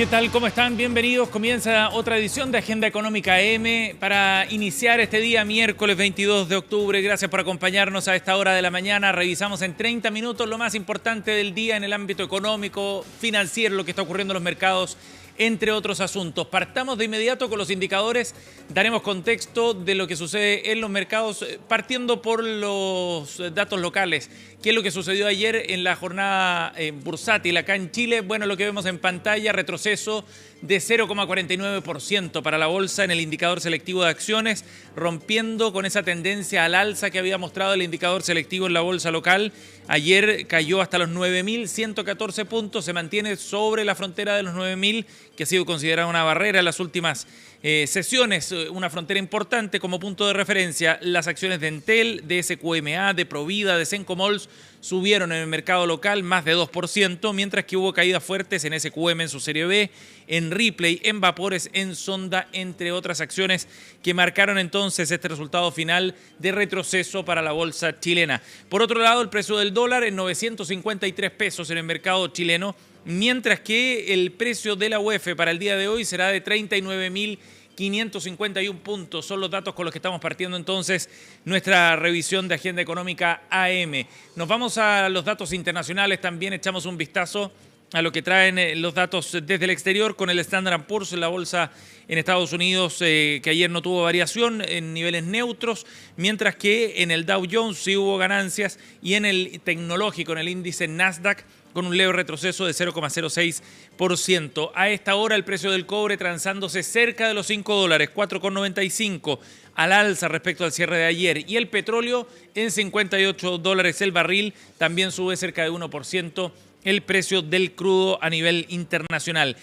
¿Qué tal? ¿Cómo están? Bienvenidos. Comienza otra edición de Agenda Económica AM para iniciar este día miércoles 22 de octubre. Gracias por acompañarnos a esta hora de la mañana. Revisamos en 30 minutos lo más importante del día en el ámbito económico, financiero, lo que está ocurriendo en los mercados, entre otros asuntos. Partamos de inmediato con los indicadores. Daremos contexto de lo que sucede en los mercados, partiendo por los datos locales. ¿Qué es lo que sucedió ayer en la jornada bursátil acá en Chile? Bueno, lo que vemos en pantalla, retroceso de 0,49% para la bolsa en el indicador selectivo de acciones, rompiendo con esa tendencia al alza que había mostrado el indicador selectivo en la bolsa local. Ayer cayó hasta los 9.114 puntos, se mantiene sobre la frontera de los 9.000, que ha sido considerada una barrera en las últimas sesiones, una frontera importante. Como punto de referencia, las acciones de Entel, de SQMA, de Provida, de Sencomols subieron en el mercado local más de 2%, mientras que hubo caídas fuertes en SQM en su serie B, en Ripley, en Vapores, en Sonda, entre otras acciones que marcaron entonces este resultado final de retroceso para la bolsa chilena. Por otro lado, el precio del dólar en 953 pesos en el mercado chileno, mientras que el precio de la UF para el día de hoy será de 39.551 puntos. Son los datos con los que estamos partiendo entonces nuestra revisión de Agenda Económica AM. Nos vamos a los datos internacionales, también echamos un vistazo a lo que traen los datos desde el exterior con el Standard & Poor's, la bolsa en Estados Unidos, que ayer no tuvo variación en niveles neutros, mientras que en el Dow Jones sí hubo ganancias y en el tecnológico, en el índice Nasdaq, con un leve retroceso de 0,06%. A esta hora el precio del cobre transándose cerca de los $5, 4,95 al alza respecto al cierre de ayer. Y el petróleo en $58 el barril, también sube cerca de 1% el precio del crudo a nivel internacional.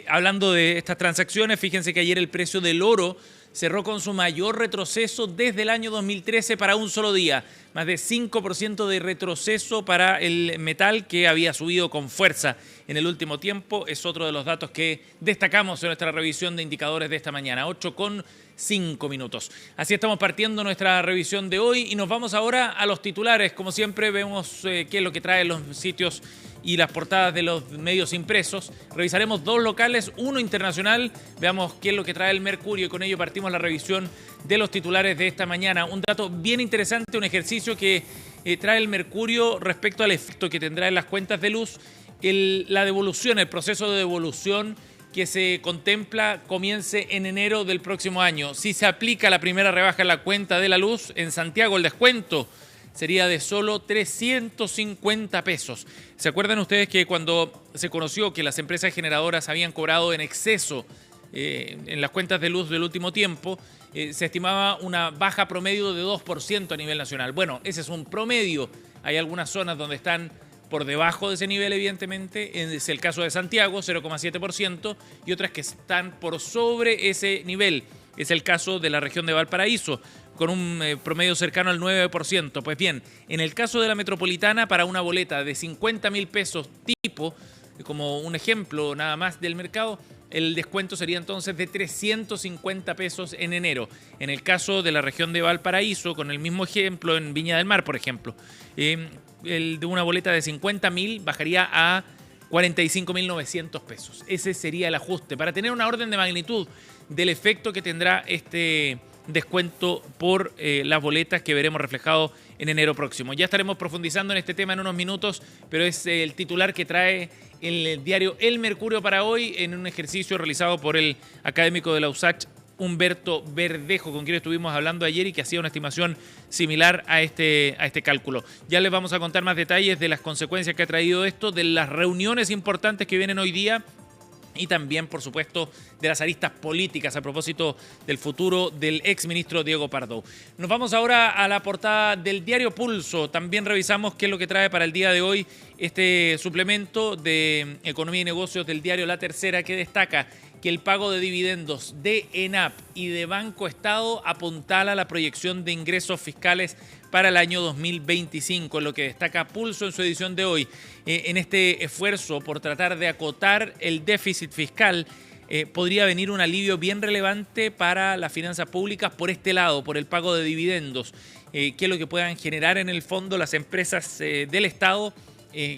Hablando de estas transacciones, fíjense que ayer el precio del oro cerró con su mayor retroceso desde el año 2013 para un solo día. Más de 5% de retroceso para el metal, que había subido con fuerza en el último tiempo. Es otro de los datos que destacamos en nuestra revisión de indicadores de esta mañana. 8:05. Así estamos partiendo nuestra revisión de hoy y nos vamos ahora a los titulares. Como siempre vemos qué es lo que traen los sitios y las portadas de los medios impresos. Revisaremos dos locales, uno internacional. Veamos qué es lo que trae el Mercurio y con ello partimos la revisión de los titulares de esta mañana. Un dato bien interesante, un ejercicio que trae el Mercurio respecto al efecto que tendrá en las cuentas de luz. La devolución, el proceso de devolución que se contempla comience en enero del próximo año. Si se aplica la primera rebaja en la cuenta de la luz, en Santiago el descuento sería de solo 350 pesos. ¿Se acuerdan ustedes que cuando se conoció que las empresas generadoras habían cobrado en exceso en las cuentas de luz del último tiempo, se estimaba una baja promedio de 2% a nivel nacional? Bueno, ese es un promedio. Hay algunas zonas donde están por debajo de ese nivel, evidentemente. Es el caso de Santiago, 0,7%, y otras que están por sobre ese nivel. Es el caso de la región de Valparaíso, con un promedio cercano al 9%. Pues bien, en el caso de la metropolitana, para una boleta de 50.000 pesos tipo, como un ejemplo nada más del mercado, el descuento sería entonces de 350 pesos en enero. En el caso de la región de Valparaíso, con el mismo ejemplo en Viña del Mar, por ejemplo, el de una boleta de 50.000 bajaría a 45.900 pesos. Ese sería el ajuste, para tener una orden de magnitud del efecto que tendrá este descuento por las boletas que veremos reflejado en enero próximo. Ya estaremos profundizando en este tema en unos minutos, pero es el titular que trae el diario El Mercurio para hoy, en un ejercicio realizado por el académico de la USACH, Humberto Verdejo, con quien estuvimos hablando ayer y que hacía una estimación similar a este cálculo. Ya les vamos a contar más detalles de las consecuencias que ha traído esto, de las reuniones importantes que vienen hoy día y también, por supuesto, de las aristas políticas a propósito del futuro del exministro Diego Pardo. Nos vamos ahora a la portada del diario Pulso. También revisamos qué es lo que trae para el día de hoy este suplemento de Economía y Negocios del diario La Tercera, que destaca que el pago de dividendos de ENAP y de Banco Estado apuntala la proyección de ingresos fiscales para el año 2025, en lo que destaca Pulso en su edición de hoy. En este esfuerzo por tratar de acotar el déficit fiscal, podría venir un alivio bien relevante para las finanzas públicas por este lado, por el pago de dividendos, que es lo que puedan generar en el fondo las empresas del Estado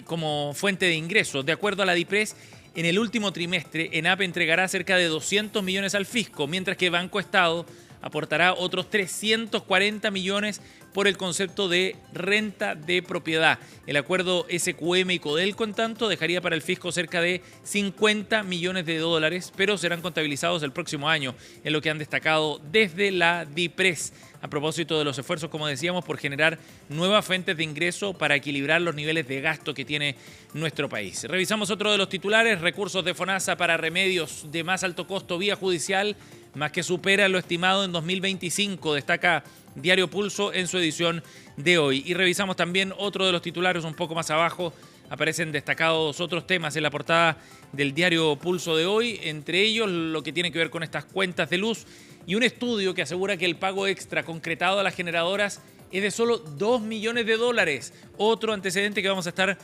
como fuente de ingresos. De acuerdo a la DIPRES, En el último trimestre, ENAP entregará cerca de 200 millones al fisco, mientras que Banco Estado aportará otros 340 millones por el concepto de renta de propiedad. El acuerdo SQM y Codelco, en tanto, dejaría para el fisco cerca de 50 millones de dólares, pero serán contabilizados el próximo año, en lo que han destacado desde la DIPRES, a propósito de los esfuerzos, como decíamos, por generar nuevas fuentes de ingreso para equilibrar los niveles de gasto que tiene nuestro país. Revisamos otro de los titulares: recursos de FONASA para remedios de más alto costo vía judicial, más que supera lo estimado en 2025, destaca Diario Pulso en su edición de hoy. Y revisamos también otro de los titulares un poco más abajo. Aparecen destacados otros temas en la portada del Diario Pulso de hoy, entre ellos lo que tiene que ver con estas cuentas de luz y un estudio que asegura que el pago extra concretado a las generadoras es de solo 2 millones de dólares. Otro antecedente que vamos a estar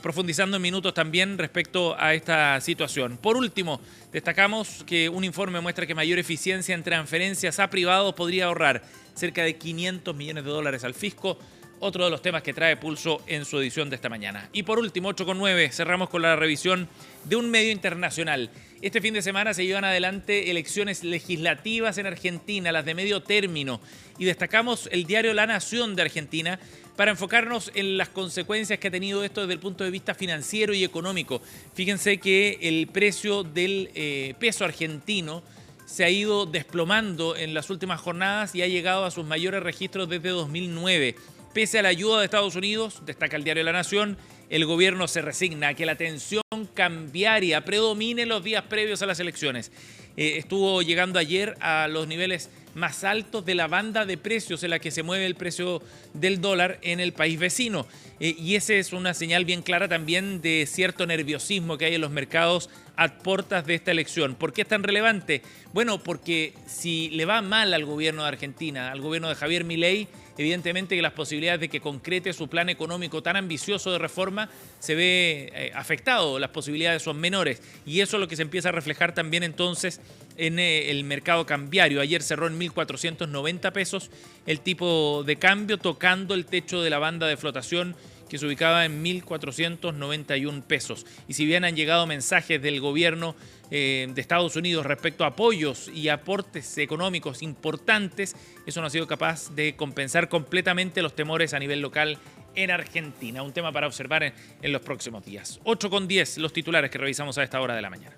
profundizando en minutos también respecto a esta situación. Por último, destacamos que un informe muestra que mayor eficiencia en transferencias a privados podría ahorrar cerca de 500 millones de dólares al fisco. Otro de los temas que trae Pulso en su edición de esta mañana. Y por último, 8:09, cerramos con la revisión de un medio internacional. Este fin de semana se llevan adelante elecciones legislativas en Argentina, las de medio término, y destacamos el diario La Nación de Argentina para enfocarnos en las consecuencias que ha tenido esto desde el punto de vista financiero y económico. Fíjense que el precio del peso argentino se ha ido desplomando en las últimas jornadas y ha llegado a sus mayores registros desde 2009. Pese a la ayuda de Estados Unidos, destaca el diario La Nación, el gobierno se resigna a que la tensión cambiaria predomine en los días previos a las elecciones. Estuvo llegando ayer a los niveles más altos de la banda de precios en la que se mueve el precio del dólar en el país vecino. Y esa es una señal bien clara también de cierto nerviosismo que hay en los mercados a puertas de esta elección. ¿Por qué es tan relevante? Bueno, porque si le va mal al gobierno de Argentina, al gobierno de Javier Milei, evidentemente que las posibilidades de que concrete su plan económico tan ambicioso de reforma se ve afectado, las posibilidades son menores. Y eso es lo que se empieza a reflejar también entonces en el mercado cambiario. Ayer cerró en 1.490 pesos el tipo de cambio, tocando el techo de la banda de flotación que se ubicaba en 1.491 pesos. Y si bien han llegado mensajes del gobierno de Estados Unidos respecto a apoyos y aportes económicos importantes, eso no ha sido capaz de compensar completamente los temores a nivel local en Argentina. Un tema para observar en los próximos días. 8:10, los titulares que revisamos a esta hora de la mañana.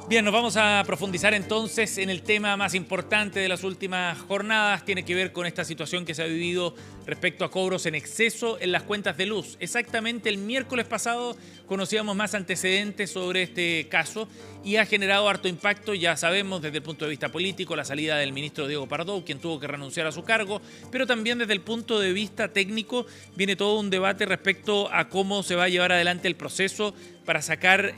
Bien, nos vamos a profundizar entonces en el tema más importante de las últimas jornadas. Tiene que ver con esta situación que se ha vivido respecto a cobros en exceso en las cuentas de luz. Exactamente el miércoles pasado conocíamos más antecedentes sobre este caso y ha generado harto impacto, ya sabemos, desde el punto de vista político, la salida del ministro Diego Pardo, quien tuvo que renunciar a su cargo, pero también desde el punto de vista técnico viene todo un debate respecto a cómo se va a llevar adelante el proceso para sacar,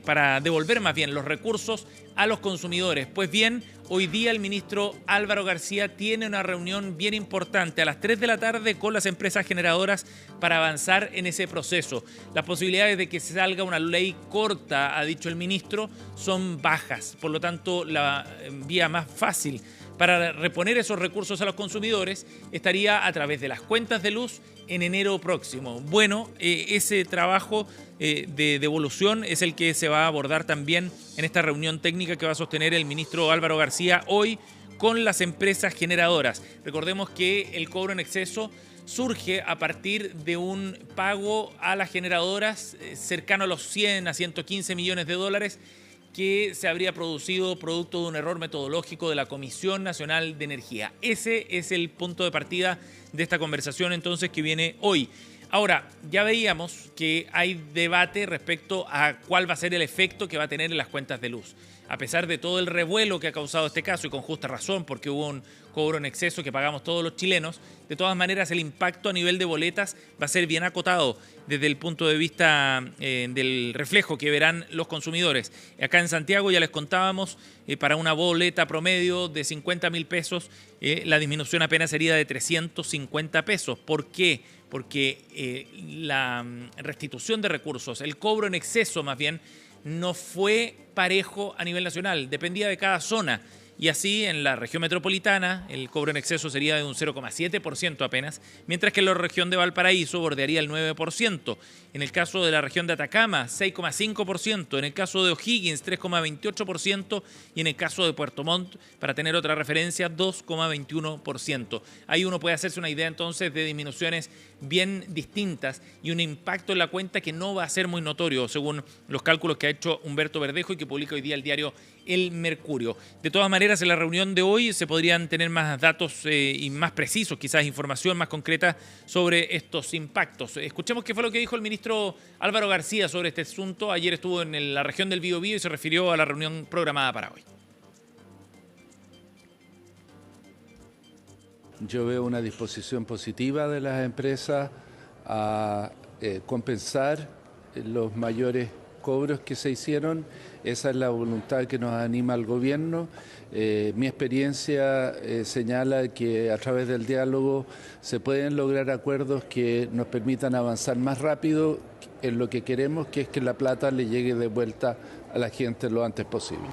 para devolver más bien los recursos a los consumidores. Pues bien, hoy día el ministro Álvaro García tiene una reunión bien importante a las 3 de la tarde con las empresas generadoras para avanzar en ese proceso. Las posibilidades de que salga una ley corta, ha dicho el ministro, son bajas. Por lo tanto, la vía más fácil para reponer esos recursos a los consumidores estaría a través de las cuentas de luz en enero próximo. Bueno, ese trabajo de devolución es el que se va a abordar también en esta reunión técnica que va a sostener el ministro Álvaro García hoy con las empresas generadoras. Recordemos que el cobro en exceso surge a partir de un pago a las generadoras cercano a los 100 a 115 millones de dólares que se habría producido producto de un error metodológico de la Comisión Nacional de Energía. Ese es el punto de partida de esta conversación entonces que viene hoy. Ahora, ya veíamos que hay debate respecto a cuál va a ser el efecto que va a tener en las cuentas de luz. A pesar de todo el revuelo que ha causado este caso, y con justa razón, porque hubo un cobro en exceso que pagamos todos los chilenos, de todas maneras el impacto a nivel de boletas va a ser bien acotado desde el punto de vista del reflejo que verán los consumidores. Acá en Santiago ya les contábamos, para una boleta promedio de 50.000 pesos, la disminución apenas sería de 350 pesos. ¿Por qué? Porque la restitución de recursos, el cobro en exceso más bien, no fue parejo a nivel nacional, dependía de cada zona. Y así en la región metropolitana el cobro en exceso sería de un 0,7% apenas, mientras que en la región de Valparaíso bordearía el 9%. En el caso de la región de Atacama, 6,5%. En el caso de O'Higgins, 3,28%. Y en el caso de Puerto Montt, para tener otra referencia, 2,21%. Ahí uno puede hacerse una idea entonces de disminuciones bien distintas y un impacto en la cuenta que no va a ser muy notorio, según los cálculos que ha hecho Humberto Verdejo y que publica hoy día el diario El Mercurio. De todas maneras, en la reunión de hoy se podrían tener más datos y más precisos, quizás información más concreta sobre estos impactos. Escuchemos qué fue lo que dijo el ministro Álvaro García sobre este asunto. Ayer estuvo en la región del Biobío y se refirió a la reunión programada para hoy. Yo veo una disposición positiva de las empresas a compensar los mayores cobros que se hicieron. Esa es la voluntad que nos anima al gobierno. Mi experiencia señala que a través del diálogo se pueden lograr acuerdos que nos permitan avanzar más rápido en lo que queremos, que es que la plata le llegue de vuelta a la gente lo antes posible.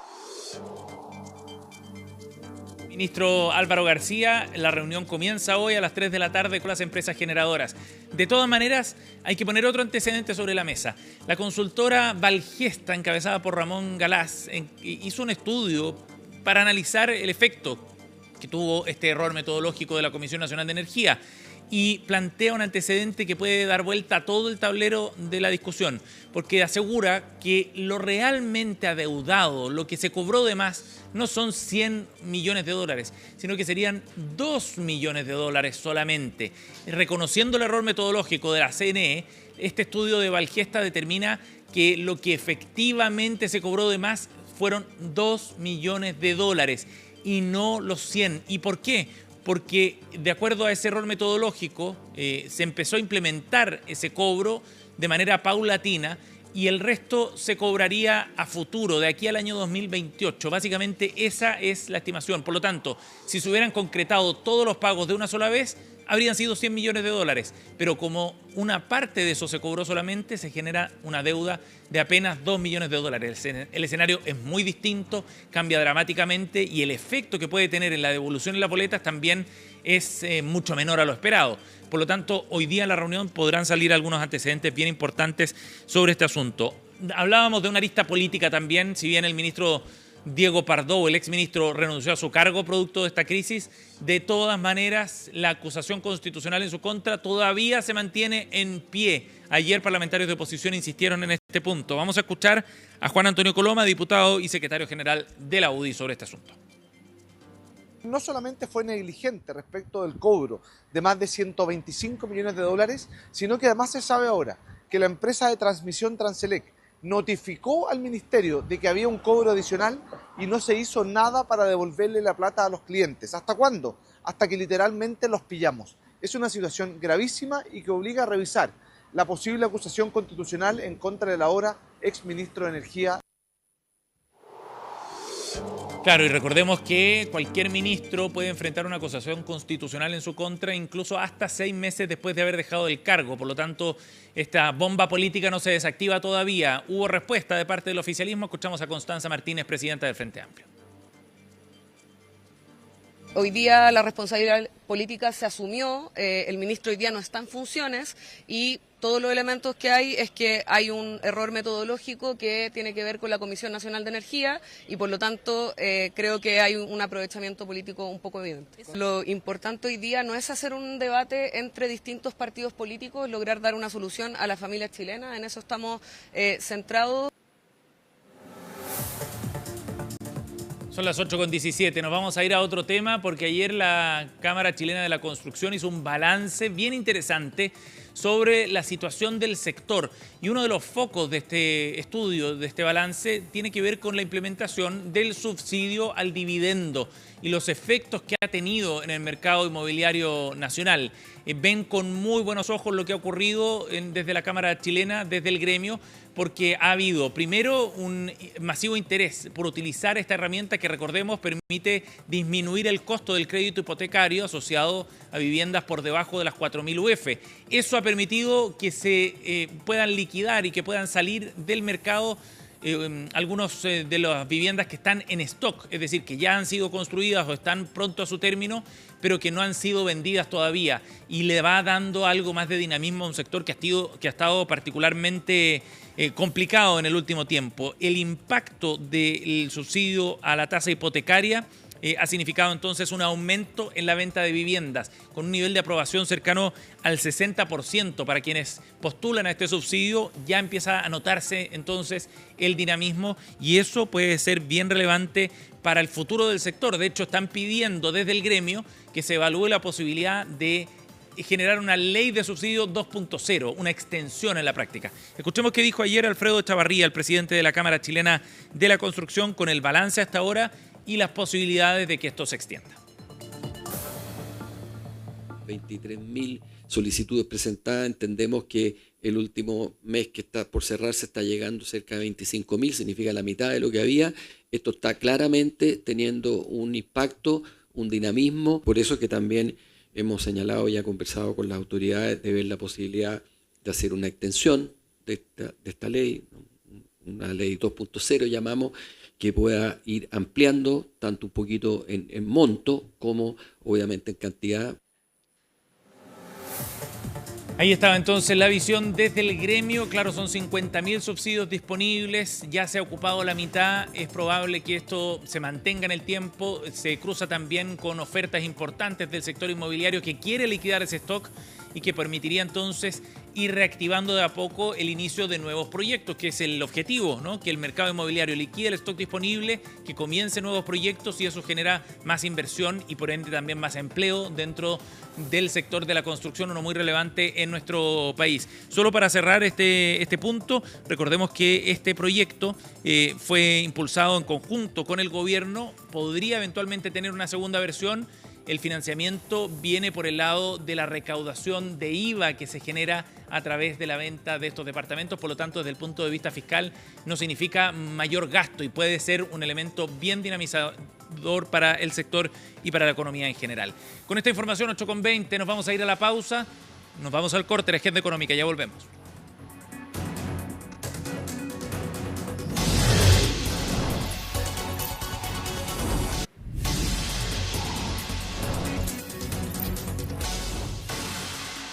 Ministro Álvaro García, la reunión comienza hoy a las 3 de la tarde con las empresas generadoras. De todas maneras, hay que poner otro antecedente sobre la mesa. La consultora Valgesta, encabezada por Ramón Galaz, hizo un estudio para analizar el efecto que tuvo este error metodológico de la Comisión Nacional de Energía y plantea un antecedente que puede dar vuelta a todo el tablero de la discusión, porque asegura que lo realmente adeudado, lo que se cobró de más, no son 100 millones de dólares, sino que serían 2 millones de dólares solamente. Reconociendo el error metodológico de la CNE, este estudio de Valgesta determina que lo que efectivamente se cobró de más fueron 2 millones de dólares y no los 100. ¿Y por qué? Porque de acuerdo a ese error metodológico se empezó a implementar ese cobro de manera paulatina y el resto se cobraría a futuro, de aquí al año 2028. Básicamente esa es la estimación. Por lo tanto, si se hubieran concretado todos los pagos de una sola vez, habrían sido 100 millones de dólares. Pero como una parte de eso se cobró solamente, se genera una deuda de apenas 2 millones de dólares. El escenario es muy distinto, cambia dramáticamente y el efecto que puede tener en la devolución de las boletas también es mucho menor a lo esperado. Por lo tanto, hoy día en la reunión podrán salir algunos antecedentes bien importantes sobre este asunto. Hablábamos de una arista política también, si bien el ministro Diego Pardo, el exministro, renunció a su cargo producto de esta crisis. De todas maneras, la acusación constitucional en su contra todavía se mantiene en pie. Ayer parlamentarios de oposición insistieron en este punto. Vamos a escuchar a Juan Antonio Coloma, diputado y secretario general de la UDI, sobre este asunto. No solamente fue negligente respecto del cobro de más de 125 millones de dólares, sino que además se sabe ahora que la empresa de transmisión Transelec notificó al ministerio de que había un cobro adicional y no se hizo nada para devolverle la plata a los clientes. ¿Hasta cuándo? Hasta que literalmente los pillamos. Es una situación gravísima y que obliga a revisar la posible acusación constitucional en contra del ahora exministro de Energía. Claro, y recordemos que cualquier ministro puede enfrentar una acusación constitucional en su contra, incluso hasta 6 meses después de haber dejado el cargo. Por lo tanto, esta bomba política no se desactiva todavía. Hubo respuesta de parte del oficialismo. Escuchamos a Constanza Martínez, presidenta del Frente Amplio. Hoy día la responsabilidad política se asumió, el ministro hoy día no está en funciones y todos los elementos que hay es que hay un error metodológico que tiene que ver con la Comisión Nacional de Energía y por lo tanto creo que hay un aprovechamiento político un poco evidente. Lo importante hoy día no es hacer un debate entre distintos partidos políticos, lograr dar una solución a la familia chilena, en eso estamos centrados. Son las 8:17, nos vamos a ir a otro tema porque ayer la Cámara Chilena de la Construcción hizo un balance bien interesante sobre la situación del sector. Y uno de los focos de este estudio, de este balance, tiene que ver con la implementación del subsidio al dividendo y los efectos que ha tenido en el mercado inmobiliario nacional. Ven con muy buenos ojos lo que ha ocurrido desde la Cámara Chilena, desde el gremio, porque ha habido primero un masivo interés por utilizar esta herramienta que, recordemos, permite disminuir el costo del crédito hipotecario asociado a viviendas por debajo de las 4.000 UF. Eso ha permitido que se puedan liquidar y que puedan salir del mercado algunos de las viviendas que están en stock, es decir, que ya han sido construidas o están pronto a su término, pero que no han sido vendidas todavía, y le va dando algo más de dinamismo a un sector que ha estado particularmente complicado en el último tiempo. El impacto del subsidio a la tasa hipotecaria ha significado entonces un aumento en la venta de viviendas, con un nivel de aprobación cercano al 60% para quienes postulan a este subsidio. Ya empieza a notarse entonces el dinamismo, y eso puede ser bien relevante para el futuro del sector. De hecho, están pidiendo desde el gremio que se evalúe la posibilidad de generar una ley de subsidio 2.0, una extensión en la práctica. Escuchemos qué dijo ayer Alfredo Chavarría, el presidente de la Cámara Chilena de la Construcción, con el balance hasta ahora y las posibilidades de que esto se extienda. 23.000 solicitudes presentadas. Entendemos que el último mes que está por cerrarse está llegando cerca de 25.000, significa la mitad de lo que había. Esto está claramente teniendo un impacto, un dinamismo. Por eso que también hemos señalado y conversado con las autoridades de ver la posibilidad de hacer una extensión de esta ley, una ley 2.0 llamamos, que pueda ir ampliando tanto un poquito en monto como obviamente en cantidad. Ahí estaba entonces la visión desde el gremio. Claro, son 50.000 subsidios disponibles, ya se ha ocupado la mitad, es probable que esto se mantenga en el tiempo. Se cruza también con ofertas importantes del sector inmobiliario que quiere liquidar ese stock y que permitiría entonces ir reactivando de a poco el inicio de nuevos proyectos, que es el objetivo, ¿no? Que el mercado inmobiliario liquide el stock disponible, que comience nuevos proyectos, y eso genera más inversión y por ende también más empleo dentro del sector de la construcción, uno muy relevante en nuestro país. Solo para cerrar este punto, recordemos que este proyecto fue impulsado en conjunto con el gobierno, podría eventualmente tener una segunda versión. El financiamiento viene por el lado de la recaudación de IVA que se genera a través de la venta de estos departamentos. Por lo tanto, desde el punto de vista fiscal, no significa mayor gasto y puede ser un elemento bien dinamizador para el sector y para la economía en general. Con esta información, 8:20, nos vamos a ir a la pausa. Nos vamos al corte, la agenda económica. Ya volvemos.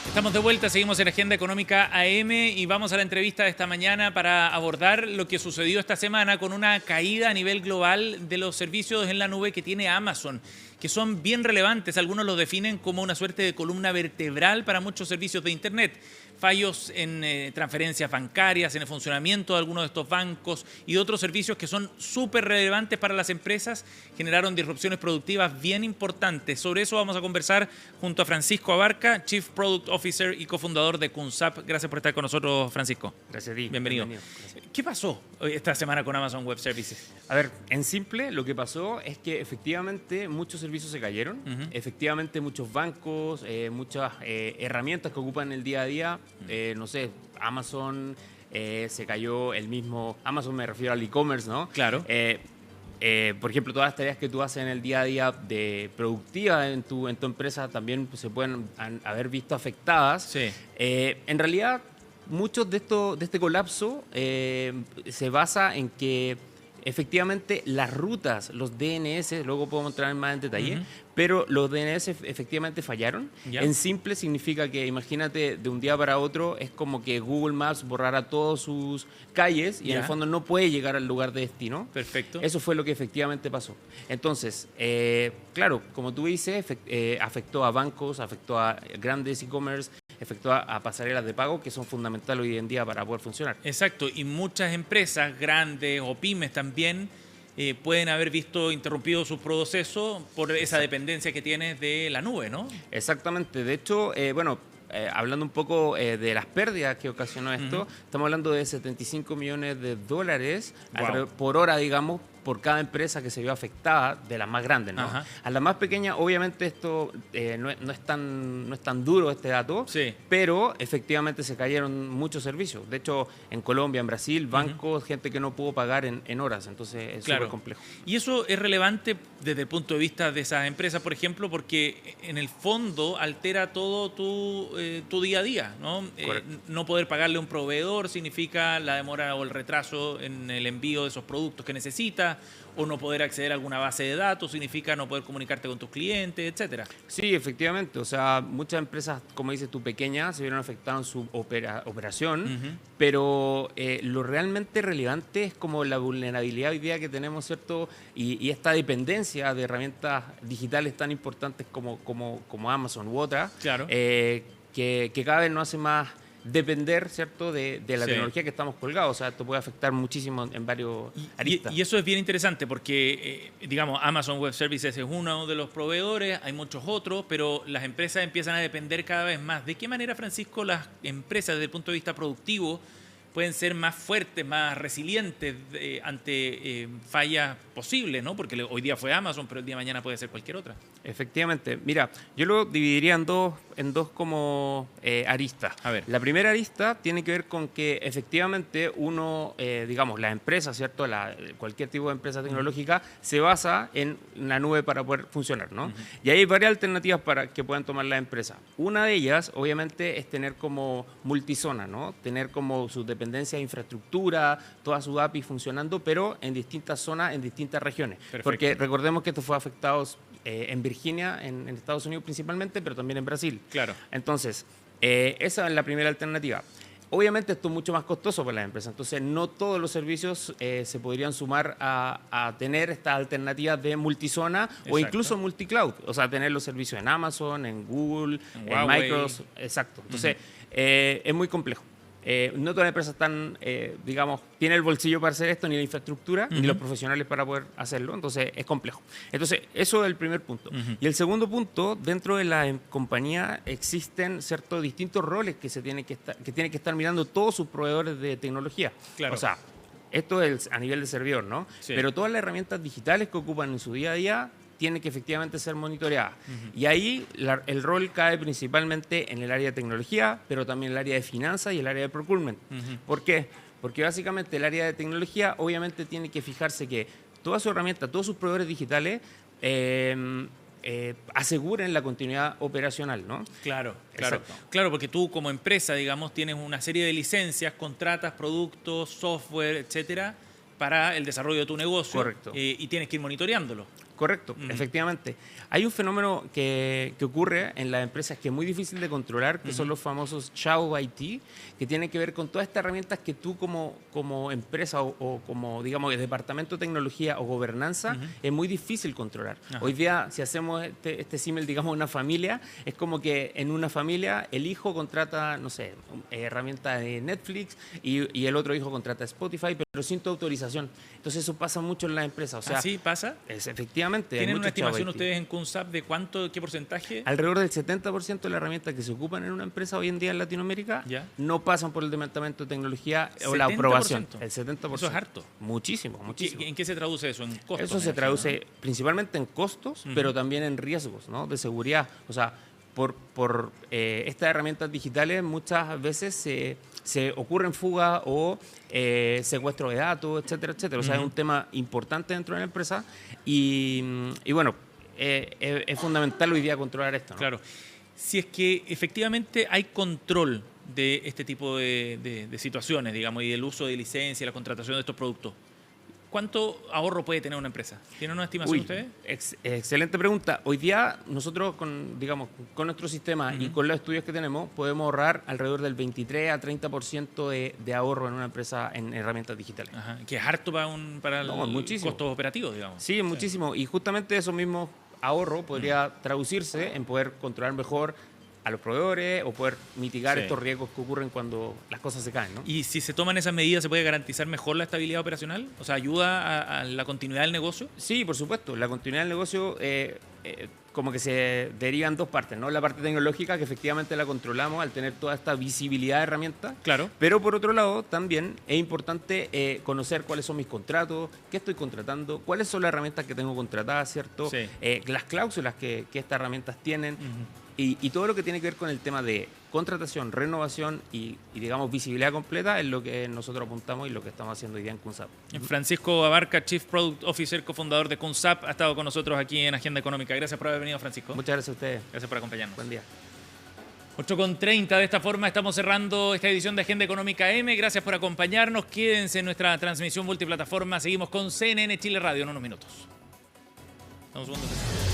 Estamos de vuelta, seguimos en Agenda Económica AM y vamos a la entrevista de esta mañana para abordar lo que sucedió esta semana con una caída a nivel global de los servicios en la nube que tiene Amazon, que son bien relevantes. Algunos lo definen como una suerte de columna vertebral para muchos servicios de Internet. Fallos en transferencias bancarias, en el funcionamiento de algunos de estos bancos y otros servicios que son súper relevantes para las empresas, generaron disrupciones productivas bien importantes. Sobre eso vamos a conversar junto a Francisco Abarca, Chief Product Officer y cofundador de Kunsap. Gracias por estar con nosotros, Francisco. Gracias a ti. Bienvenido. ¿Qué pasó esta semana con Amazon Web Services? A ver, en simple, lo que pasó es que efectivamente muchos servicios se cayeron. Efectivamente muchos bancos, muchas herramientas que ocupan el día a día. No sé, Amazon se cayó, el mismo Amazon, me refiero al e-commerce, ¿no? Claro. Por ejemplo, todas las tareas que tú haces en el día a día de productiva en tu empresa también se pueden haber visto afectadas. Sí. En realidad, muchos de este colapso se basa en que efectivamente las rutas, los DNS, luego podemos entrar más en detalle, pero los DNS efectivamente fallaron. ¿Ya? En simple significa que, imagínate, de un día para otro es como que Google Maps borrara todas sus calles y ¿Ya? en el fondo no puede llegar al lugar de destino. Perfecto. Eso fue lo que efectivamente pasó. Entonces, claro, como tú dices, afectó a bancos, afectó a grandes e-commerce, afectó a pasarelas de pago que son fundamentales hoy en día para poder funcionar. Exacto, y muchas empresas grandes o pymes también pueden haber visto interrumpido su proceso por esa dependencia que tienes de la nube, ¿no? Exactamente. De hecho, hablando un poco de las pérdidas que ocasionó esto, estamos hablando de $75 millones Wow. por hora, digamos, por cada empresa que se vio afectada, de las más grandes, ¿no? Ajá. A las más pequeñas, obviamente, esto no es tan duro este dato, Sí. pero efectivamente se cayeron muchos servicios. De hecho, en Colombia, en Brasil, bancos, gente que no pudo pagar en horas, entonces es súper complejo. Y eso es relevante desde el punto de vista de esas empresas, por ejemplo, porque en el fondo altera todo tu día a día, ¿no? No poder pagarle a un proveedor significa la demora o el retraso en el envío de esos productos que necesitas, o no poder acceder a alguna base de datos significa no poder comunicarte con tus clientes, etcétera. Sí, efectivamente. O sea, muchas empresas, como dices tú, pequeñas, se vieron afectadas en su operación, pero lo realmente relevante es como la vulnerabilidad hoy día que tenemos, ¿cierto? Y esta dependencia de herramientas digitales tan importantes como Amazon u otras, Claro. Que cada vez nos hace más depender, ¿cierto?, de la tecnología que estamos colgados. O sea, esto puede afectar muchísimo en varios aristas. Y eso es bien interesante porque, digamos, Amazon Web Services es uno de los proveedores, hay muchos otros, pero las empresas empiezan a depender cada vez más. ¿De qué manera, Francisco, las empresas desde el punto de vista productivo pueden ser más fuertes, más resilientes ante fallas posibles, ¿no? Porque hoy día fue Amazon, pero el día de mañana puede ser cualquier otra. Efectivamente. Mira, yo lo dividiría en dos como aristas. A ver. La primera arista tiene que ver con que efectivamente uno, digamos, la empresa, ¿cierto? Cualquier tipo de empresa tecnológica se basa en la nube para poder funcionar, ¿no? Y hay varias alternativas para que puedan tomar la empresa. Una de ellas, obviamente, es tener como multizona, ¿no? Tener como sus dependencias de infraestructura, todas sus APIs funcionando, pero en distintas zonas, en distintas regiones. Perfecto. Porque recordemos que esto fue afectado en Virginia, en Estados Unidos principalmente, pero también en Brasil. Claro. Entonces, esa es la primera alternativa. Obviamente esto es mucho más costoso para las empresas, entonces no todos los servicios se podrían sumar a tener estas alternativas de multizona o incluso multicloud, o sea, tener los servicios en Amazon, en Google, en Microsoft, exacto. Entonces, es muy complejo. No todas las empresas están, digamos, tienen el bolsillo para hacer esto, ni la infraestructura, ni los profesionales para poder hacerlo, entonces es complejo. Entonces, eso es el primer punto. Y el segundo punto, dentro de la compañía existen ciertos distintos roles que tienen que estar mirando todos sus proveedores de tecnología. Claro. O sea, esto es a nivel de servidor, ¿no? Sí. Pero todas las herramientas digitales que ocupan en su día a día tiene que efectivamente ser monitoreada. Y ahí el rol cae principalmente en el área de tecnología, pero también en el área de finanzas y el área de procurement. ¿Por qué? Porque básicamente el área de tecnología obviamente tiene que fijarse que toda su herramienta, todos sus proveedores digitales aseguren la continuidad operacional, ¿no? Claro, Exacto. claro, porque tú como empresa, digamos, tienes una serie de licencias, contratas productos, software, etcétera, para el desarrollo de tu negocio. Correcto. Y tienes que ir monitoreándolo. Correcto, efectivamente. Hay un fenómeno que ocurre en las empresas que es muy difícil de controlar, que son los famosos Shadow IT, que tienen que ver con todas estas herramientas que tú como empresa o como, digamos, departamento de tecnología o gobernanza es muy difícil controlar. Hoy día, si hacemos este símil, digamos, una familia, es como que en una familia el hijo contrata, no sé, herramientas de Netflix y el otro hijo contrata Spotify, pero sin tu autorización. Entonces eso pasa mucho en las empresas. O sea, ¿Así pasa? Efectivamente. ¿Tienen una estimación Shadow IT. ustedes en CUNSAP de qué porcentaje? Alrededor del 70% de las herramientas que se ocupan en una empresa hoy en día en Latinoamérica no pasan por el departamento de tecnología o la aprobación. El 70%. Eso es harto. Muchísimo, muchísimo. ¿En qué se traduce eso? ¿En costos? Eso se traduce principalmente en costos, pero también en riesgos, ¿no? De seguridad. O sea, por estas herramientas digitales muchas veces se ocurren fugas o secuestro de datos, etcétera, etcétera. O sea, es un tema importante dentro de la empresa y bueno, es fundamental hoy día controlar esto, ¿no? Claro. Si es que efectivamente hay control de este tipo de situaciones, digamos, y del uso de licencia, la contratación de estos productos, ¿cuánto ahorro puede tener una empresa? ¿Tienen una estimación ustedes? Excelente pregunta. Hoy día nosotros, con nuestro sistema y con los estudios que tenemos, podemos ahorrar alrededor del 23 a 30% de ahorro en una empresa en herramientas digitales. Ajá. Que es harto para muchísimo. costos operativos, digamos. Sí, muchísimo. Y justamente esos mismos ahorros podría traducirse en poder controlar mejor a los proveedores o poder mitigar Sí. estos riesgos que ocurren cuando las cosas se caen, ¿no? Y si se toman esas medidas, ¿se puede garantizar mejor la estabilidad operacional? O sea, ¿ayuda a la continuidad del negocio? Sí, por supuesto. La continuidad del negocio como que se deriva en dos partes, ¿no? La parte tecnológica, que efectivamente la controlamos al tener toda esta visibilidad de herramientas. Claro. Pero por otro lado, también es importante conocer cuáles son mis contratos, qué estoy contratando, cuáles son las herramientas que tengo contratadas, ¿cierto? Sí. Las cláusulas que estas herramientas tienen. Y todo lo que tiene que ver con el tema de contratación, renovación y digamos, visibilidad completa es lo que nosotros apuntamos y lo que estamos haciendo hoy día en Kunsap. Francisco Abarca, Chief Product Officer, cofundador de Kunsap, ha estado con nosotros aquí en Agenda Económica. Gracias por haber venido, Francisco. Muchas gracias a ustedes. Gracias por acompañarnos. Buen día. 8:30, de esta forma estamos cerrando esta edición de Agenda Económica M. Gracias por acompañarnos. Quédense en nuestra transmisión multiplataforma. Seguimos con CNN Chile Radio en unos minutos. Estamos segundos.